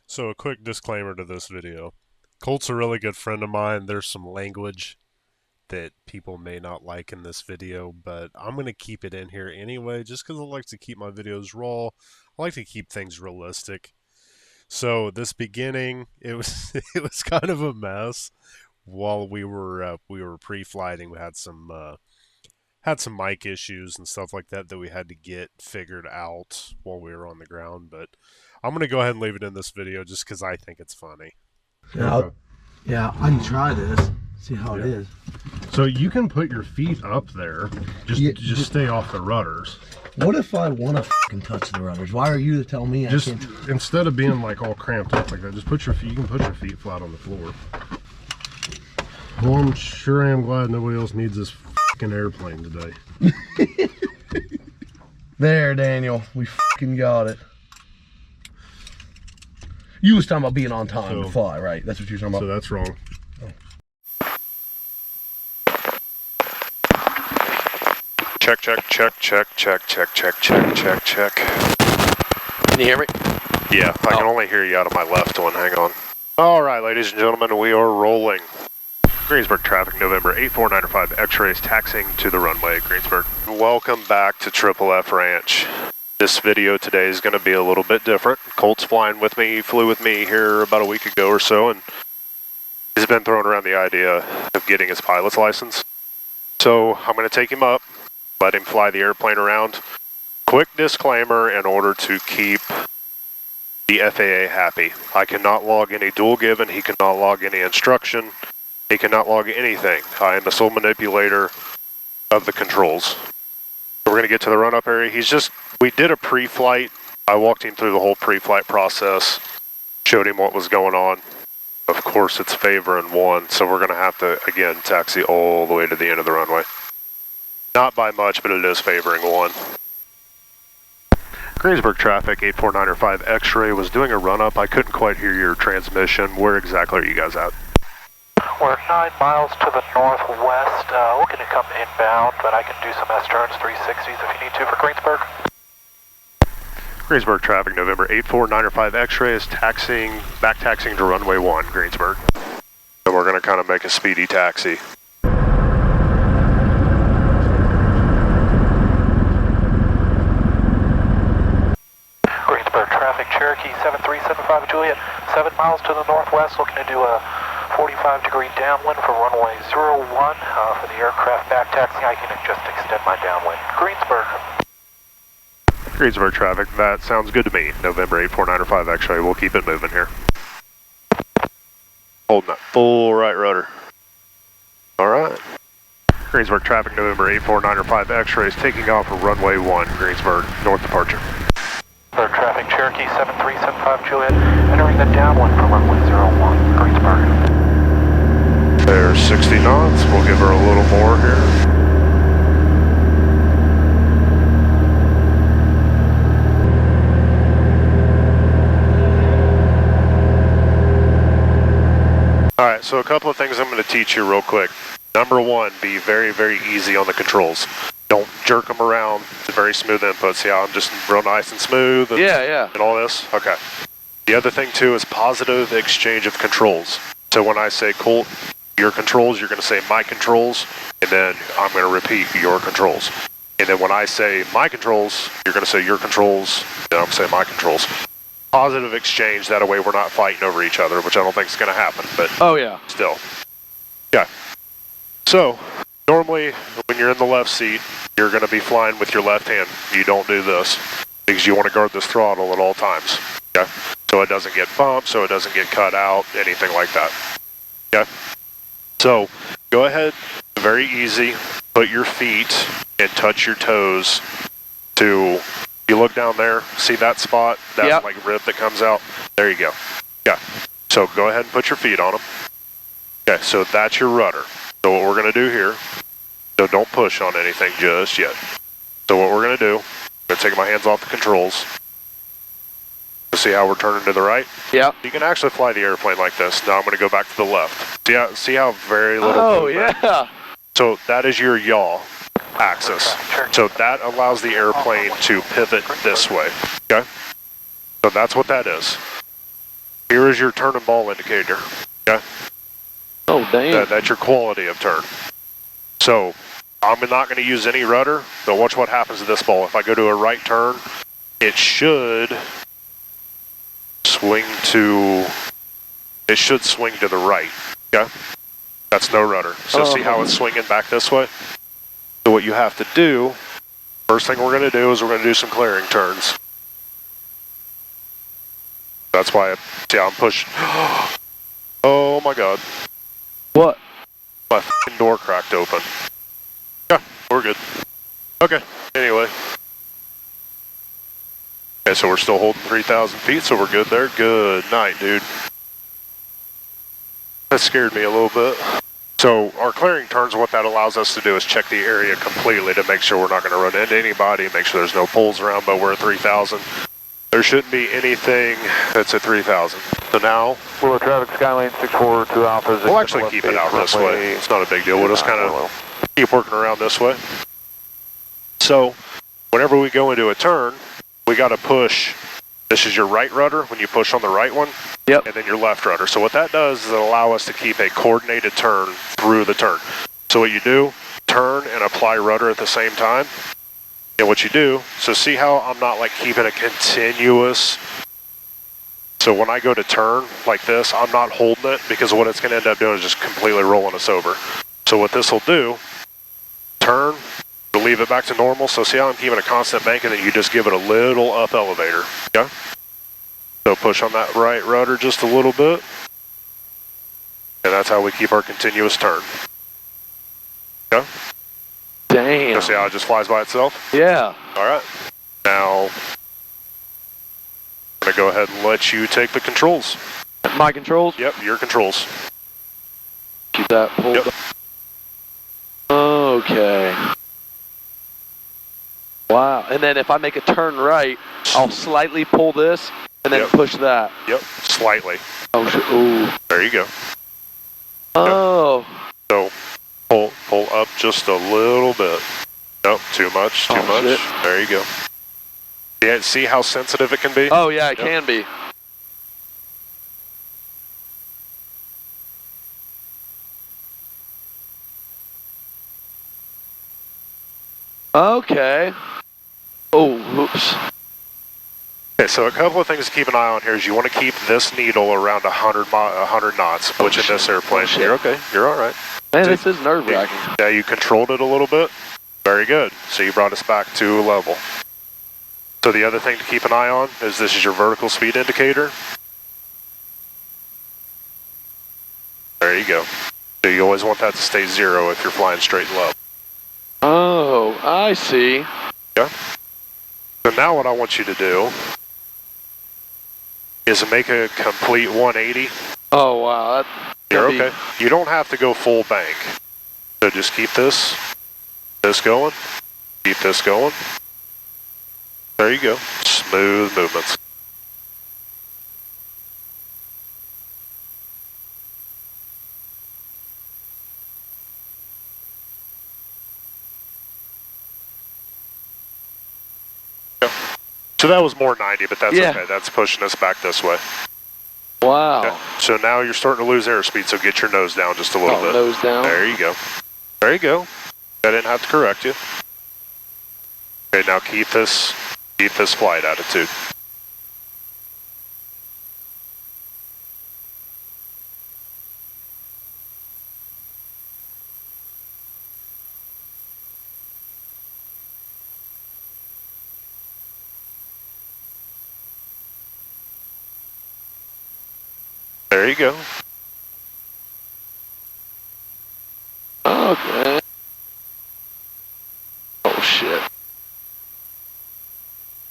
So a quick disclaimer to this video. Colt's a really good friend of mine. There's some language that people may not like in this video, but I'm going to keep it in here anyway, just because I like to keep my videos raw. I like to keep things realistic. So this beginning, it was it was kind of a mess while we were pre-flighting. We had some mic issues and stuff like that we had to get figured out while we were on the ground, but I'm going to go ahead and leave it in this video just because I think it's funny. Yeah, Okay. yeah, I can try this. See how it is. So you can put your feet up there. Just stay off the rudders. What if I want to fucking touch the rudders? Why are you to tell me Just I can't? instead of being like all cramped up like that, just put your feet. You can put your feet flat on the floor. Well, I'm sure I am glad nobody else needs this fucking airplane today. There, Daniel, we fucking got it. You was talking about being on time to fly, right? That's what you were talking So about. that's wrong. Check, check, check, check, check, check, check, check, check, check. Can you hear me? Yeah, I can only hear you out of my left one. Hang on. All right, ladies and gentlemen, we are rolling. Greensburg traffic, November 84905, X-rays taxiing to the runway, Greensburg. Welcome back to Triple F Ranch. This video today is going to be a little bit different. Colt's flying with me. He flew with me here about a week ago or so, and he's been throwing around the idea of getting his pilot's license. So I'm going to take him up, let him fly the airplane around. Quick disclaimer in order to keep the FAA happy. I cannot log any dual given. He cannot log any instruction. He cannot log anything. I am the sole manipulator of the controls. So we're going to get to the run-up area. We did a pre-flight. I walked him through the whole pre-flight process, showed him what was going on. Of course, it's favoring one, so we're going to have to, again, taxi all the way to the end of the runway. Not by much, but it is favoring one. Greensburg traffic, 84905 X-ray was doing a run-up. I couldn't quite hear your transmission. Where exactly are you guys at? We're 9 miles to the northwest, looking to come inbound, but I can do some S-turns, 360s if you need to for Greensburg. Greensburg traffic, November 84905 X-ray is back taxiing to runway 1, Greensburg. So we're going to kind of make a speedy taxi. Greensburg traffic, Cherokee 7375 Juliet, 7 miles to the northwest, looking to do a 45-degree downwind for runway 01. For the aircraft back taxi, I can just extend my downwind. Greensburg. Greensburg traffic, that sounds good to me. November 84905 X-ray, we'll keep it moving here. Holding that full right rudder. Alright. Greensburg traffic, November 84905 X-ray is taking off for runway 1, Greensburg, north departure. Greensburg traffic, Cherokee 7375 Juliet, entering the downwind for runway 01, Greensburg. There's 60 knots, we'll give her a little more here. Alright, so a couple of things I'm going to teach you real quick. Number one, be very, very easy on the controls. Don't jerk them around. It's a very smooth input. See how I'm just real nice and smooth? And, Yeah. And all this? Okay. The other thing too is positive exchange of controls. So when I say Colt, your controls, you're going to say my controls, and then I'm going to repeat your controls. And then when I say my controls, you're going to say your controls, then I'm going to say my controls. Positive exchange, that way we're not fighting over each other, which I don't think is going to happen, but Oh, yeah. still. Yeah. So, normally when you're in the left seat, you're going to be flying with your left hand. You don't do this because you want to guard this throttle at all times. Okay? So it doesn't get bumped, so it doesn't get cut out, anything like that. Okay? So, go ahead, very easy, put your feet and touch your toes to, you look down there, see that spot, that like rib that comes out? There you go. Yeah. So go ahead and put your feet on them. Okay, so that's your rudder. So what we're going to do here, so don't push on anything just yet. So what we're going to do, I'm going to take my hands off the controls. See how we're turning to the right? Yeah. You can actually fly the airplane like this. Now I'm going to go back to the left. See how very little movement? Yeah. So that is your yaw axis. So that allows the airplane to pivot this way. Okay? So that's what that is. Here is your turn and ball indicator. Okay? Oh, damn. That's your quality of turn. So, I'm not going to use any rudder, but watch what happens to this ball. If I go to a right turn, it should swing to the right. Okay? That's no rudder. So see how it's swinging back this way? So what you have to do, first thing we're going to do is we're going to do some clearing turns. That's why, see how I'm pushing. Oh my God. What? My f***ing door cracked open. Yeah, we're good. Okay, anyway. Okay, so we're still holding 3,000 feet, so we're good there. Good night, dude. That scared me a little bit. So our clearing turns, what that allows us to do is check the area completely to make sure we're not going to run into anybody, make sure there's no poles around, but we're at 3,000. There shouldn't be anything that's at 3,000. So now, Willow traffic, Skylane 642 Alpha. we'll actually keep it out this way. It's not a big deal. We'll just kind of keep working around this way. So whenever we go into a turn, we got to push. This is your right rudder when you push on the right one. Yep. And then your left rudder. So what that does is it allow us to keep a coordinated turn through the turn. So what you do, turn and apply rudder at the same time. And what you do, so see how I'm not like keeping a continuous. So when I go to turn like this, I'm not holding it because what it's going to end up doing is just completely rolling us over. So what this will do, turn, leave it back to normal. So see how I'm keeping a constant bank, and then you just give it a little up elevator. Yeah. So push on that right rudder just a little bit. And that's how we keep our continuous turn. Yeah. Damn. You see how it just flies by itself? Yeah. All right. Now, I'm going to go ahead and let you take the controls. My controls? Yep, your controls. Keep that pulled Yep. up. Okay. Wow. And then if I make a turn right, I'll slightly pull this and then Yep. push that. Yep, slightly. Oh, shit. Ooh. There you go. Oh. So, pull up just a little bit. Nope, too much, too much. Shit. There you go. Yeah, see how sensitive it can be? Oh, yeah, it can be. Okay. Oh, oops. Okay, so a couple of things to keep an eye on here is you want to keep this needle around 100 knots, which in this airplane, you're okay, you're all right. Man, this is nerve-wracking. Yeah, you controlled it a little bit. Very good. So you brought us back to level. So the other thing to keep an eye on is this is your vertical speed indicator. There you go. So you always want that to stay 0 if you're flying straight and level. Oh, I see. Yeah. So now what I want you to do is make a complete 180. Oh, wow. You're okay. You don't have to go full bank. So just keep this going, keep this going. There you go. Smooth movements. So that was more 90, but that's okay. That's pushing us back this way. Wow. Okay. So now you're starting to lose airspeed, so get your nose down just a little bit. Nose down. There you go. There you go. I didn't have to correct you. Okay, now keep this flight attitude. There you go. Okay. Oh, shit.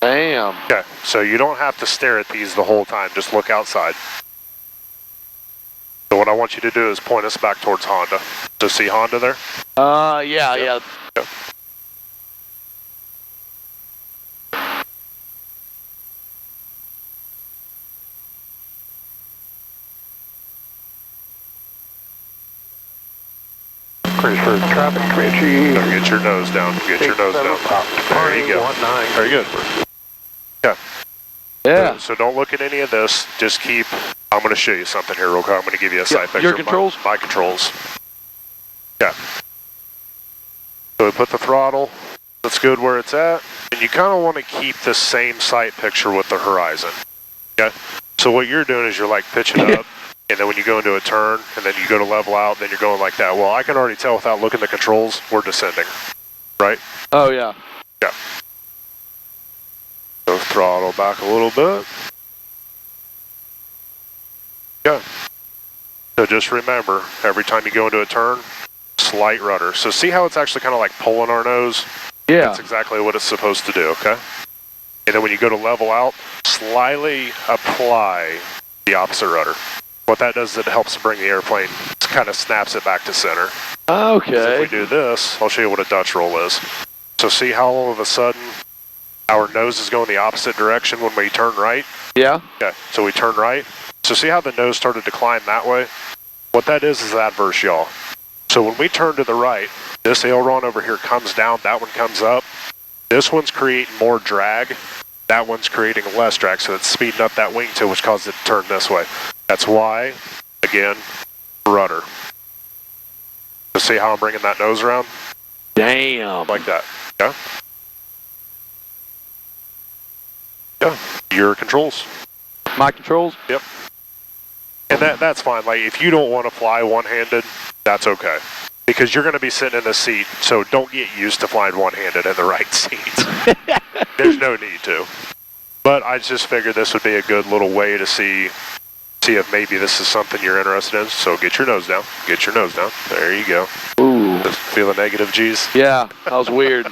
Damn. Okay, so you don't have to stare at these the whole time. Just look outside. So what I want you to do is point us back towards Honda. So see Honda there? Yeah. Yep. Traffic, Comanche. So get your nose down. Get your nose down. There you go. Very good. Yeah. Yeah. So don't look at any of this. Just keep I'm going to show you something here real quick. I'm going to give you a side picture. Your controls? My controls. Yeah. So we put the throttle. That's good where it's at. And you kind of want to keep the same sight picture with the horizon. Okay? So what you're doing is you're like pitching up, and then when you go into a turn, and then you go to level out, then you're going like that. Well, I can already tell without looking at the controls, we're descending. Right? Oh, yeah. Yeah. So throttle back a little bit. Yeah. So just remember, every time you go into a turn, slight rudder. So see how it's actually kind of like pulling our nose? Yeah. That's exactly what it's supposed to do, okay? And then when you go to level out, slightly apply the opposite rudder. What that does is it helps bring the airplane, kind of snaps it back to center. Okay. If we do this, I'll show you what a Dutch roll is. So see how all of a sudden our nose is going the opposite direction when we turn right? Yeah. Okay, so we turn right. So see how the nose started to climb that way? What that is adverse yaw. So when we turn to the right, this aileron over here comes down, that one comes up. This one's creating more drag. That one's creating less drag, so it's speeding up that wingtip, which causes it to turn this way. That's why, again, rudder. So see how I'm bringing that nose around? Damn. Like that, yeah? Yeah, your controls. My controls? Yep. And that's fine. Like, if you don't want to fly one-handed, that's okay. Because you're going to be sitting in the seat, so don't get used to flying one-handed in the right seats. There's no need to. But I just figured this would be a good little way to see if maybe this is something you're interested in. So get your nose down. Get your nose down. There you go. Ooh. Just feel the negative G's? Yeah, that was weird.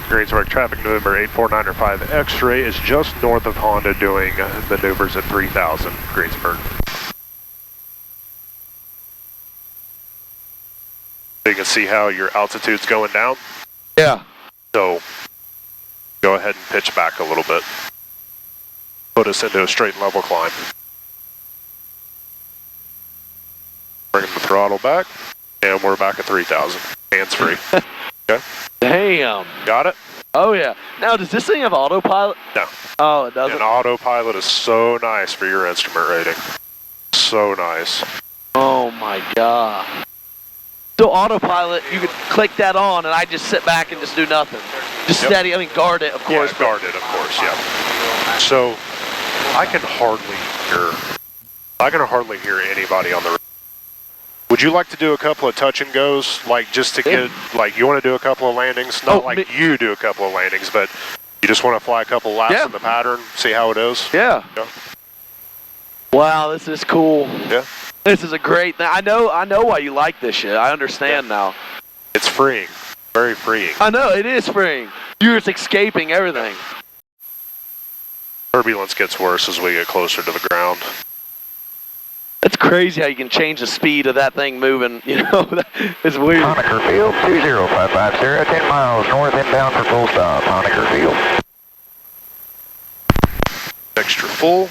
Greensburg traffic, November 8495 X-ray is just north of Honda doing maneuvers at 3000 Greensburg. So you can see how your altitude's going down. Yeah. So go ahead and pitch back a little bit. Put us into a straight and level climb. Bring the throttle back, and we're back at 3000. Hands free. Okay. Damn. Got it? Oh, yeah. Now, does this thing have autopilot? No. Oh, it doesn't? And autopilot is so nice for your instrument rating. So nice. Oh, my God. So autopilot, you could click that on, and I just sit back and just do nothing. Just steady, I mean, guard it, of course. Yeah, guard it, of course, yeah. So, I can hardly hear anybody on the road. Would you like to do a couple of touch and goes, like just to get, like you want to do a couple of landings? Not like you do a couple of landings, but you just want to fly a couple of laps in the pattern, see how it is? Yeah. Wow, this is cool. Yeah. This is a great thing. I know why you like this shit. I understand now. It's freeing. Very freeing. I know, it is freeing. You're just escaping everything. Turbulence gets worse as we get closer to the ground. It's crazy how you can change the speed of that thing moving, you know? It's weird. Honecker Field, 20550, 10 miles north inbound for full stop, Honecker Field. Extra full.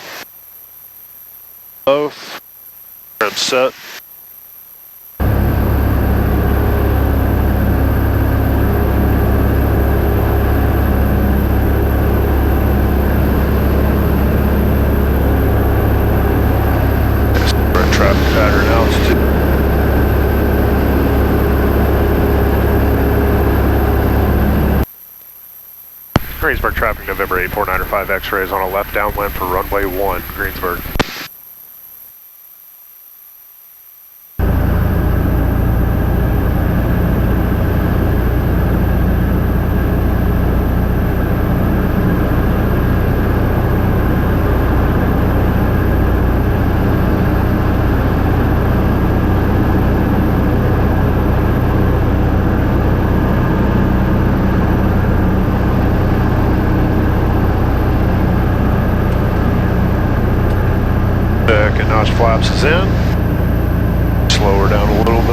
Both. Trim set. Traffic pattern altitude. Greensburg traffic, November 8495 X-rays on a left downwind for runway 1, Greensburg.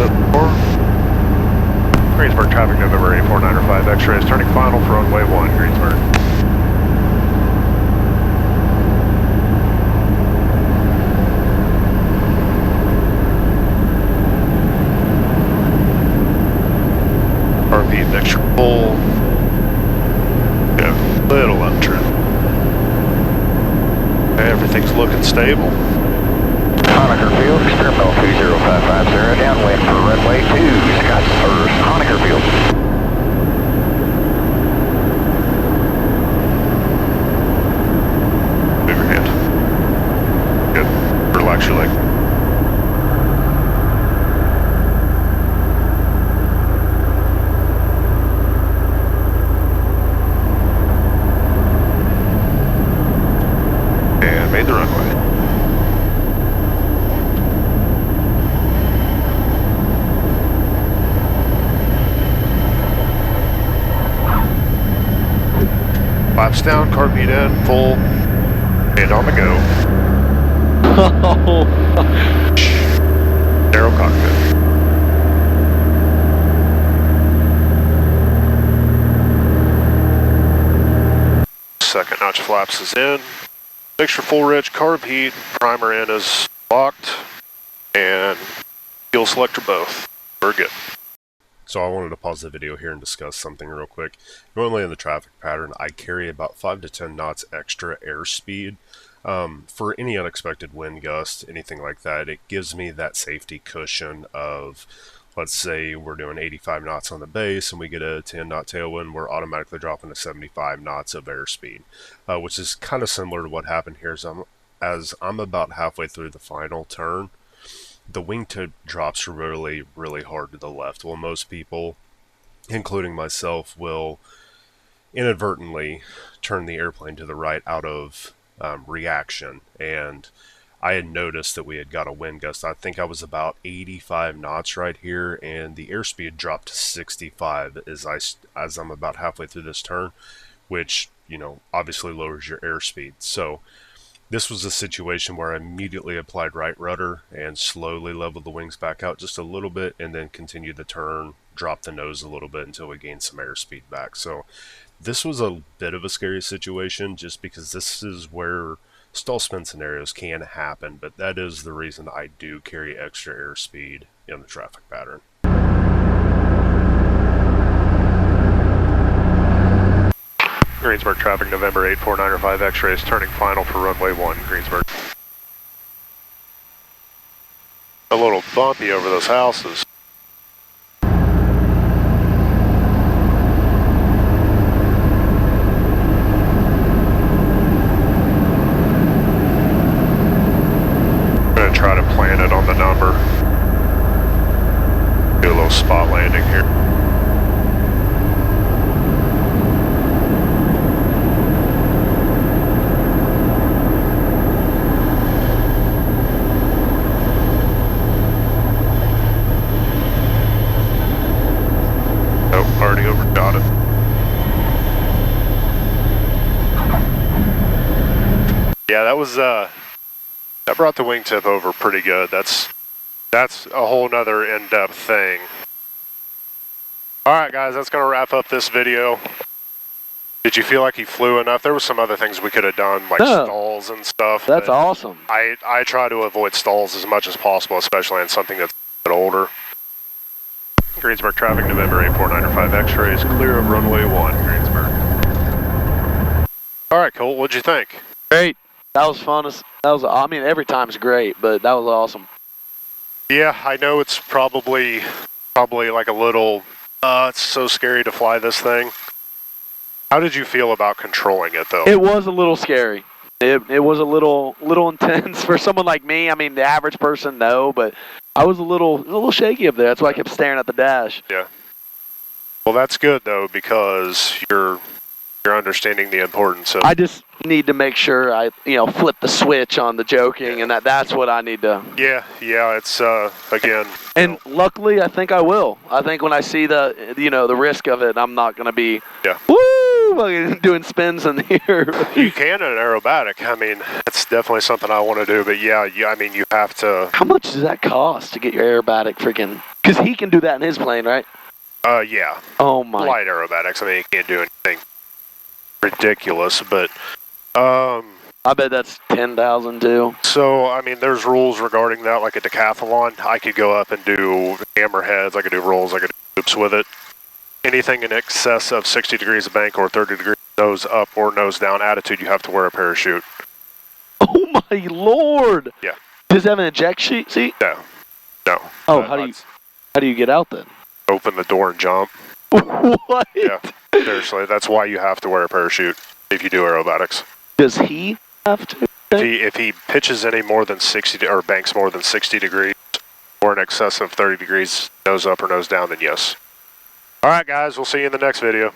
bit more. Greensburg traffic November 8495 X-rays turning final for runway 1, Greensburg. RP extra full. Yeah, little up trim. Everything's looking stable. Honecker Field, Experiment 20550, downwind for runway 2, Scotch first, Honecker Field. Move your hand. Good. Relax your leg. And made the runway. Flaps down, carb heat in, full, and on the go. Oh, Narrow cockpit. Second notch flaps is in. Mixture full rich, carb heat, primer in is locked, and fuel selector both. We're good. So I wanted to pause the video here and discuss something real quick. Normally in the traffic pattern, I carry about 5 to 10 knots extra airspeed. For any unexpected wind gust, anything like that, it gives me that safety cushion of, let's say we're doing 85 knots on the base and we get a 10 knot tailwind, we're automatically dropping to 75 knots of airspeed, which is kind of similar to what happened here as I'm about halfway through the final turn. The wingtip drops really, really hard to the left. Well, most people, including myself, will inadvertently turn the airplane to the right out of reaction. And I had noticed that we had got a wind gust. I think I was about 85 knots right here, and the airspeed dropped to 65 as I'm about halfway through this turn, which, you know, obviously lowers your airspeed. So this was a situation where I immediately applied right rudder and slowly leveled the wings back out just a little bit and then continued the turn, dropped the nose a little bit until we gained some airspeed back. So this was a bit of a scary situation just because this is where stall spin scenarios can happen, but that is the reason I do carry extra airspeed in the traffic pattern. Greensburg traffic November 8495 X-rays turning final for runway 1, Greensburg. A little bumpy over those houses. I'm going to try to plan it on the number. Do a little spot landing here. Already overshot it. Yeah, that was that brought the wingtip over pretty good. That's a whole nother in-depth thing. Alright guys, that's gonna wrap up this video. Did you feel like he flew enough? There were some other things we could have done, like stalls and stuff. that's awesome. I try to avoid stalls as much as possible, especially on something that's a bit older. Greensburg traffic November 8495 X-rays clear of runway 1, Greensburg. Alright, Colt, what'd you think? Great. That was fun. I mean, every time's great, but that was awesome. Yeah, I know it's probably like a little, it's so scary to fly this thing. How did you feel about controlling it though? It was a little scary. It was a little intense for someone like me. I mean, the average person, no, but I was a little shaky up there. That's why I kept staring at the dash. Yeah. Well, that's good though, because you're understanding the importance of. I just need to make sure I, flip the switch on the joking, and that's what I need to. Yeah, it's again. And luckily, I think I will. I think when I see the, the risk of it, I'm not going to be. Yeah. Woo! Doing spins in here. You can in an aerobatic. I mean, it's definitely something I want to do. But yeah, I mean, you have to. How much does that cost to get your aerobatic freaking? Because he can do that in his plane, right? Yeah. Oh my. Light aerobatics. I mean, you can't do anything ridiculous, but I bet that's 10,000 too. so I mean, there's rules regarding that. Like a decathlon, I could go up and do hammerheads. I could do rolls. I could do loops with it. Anything in excess of 60 degrees of bank or 30 degrees nose up or nose down attitude, you have to wear a parachute. Oh my lord. Yeah. Does it have an eject seat? No. No. Oh, how do you get out then? Open the door and jump. What? Yeah. Seriously, that's why you have to wear a parachute if you do aerobatics. Does he have to? If he pitches any more than 60 or banks more than 60 degrees or in excess of 30 degrees nose up or nose down, then yes. All right, guys, we'll see you in the next video.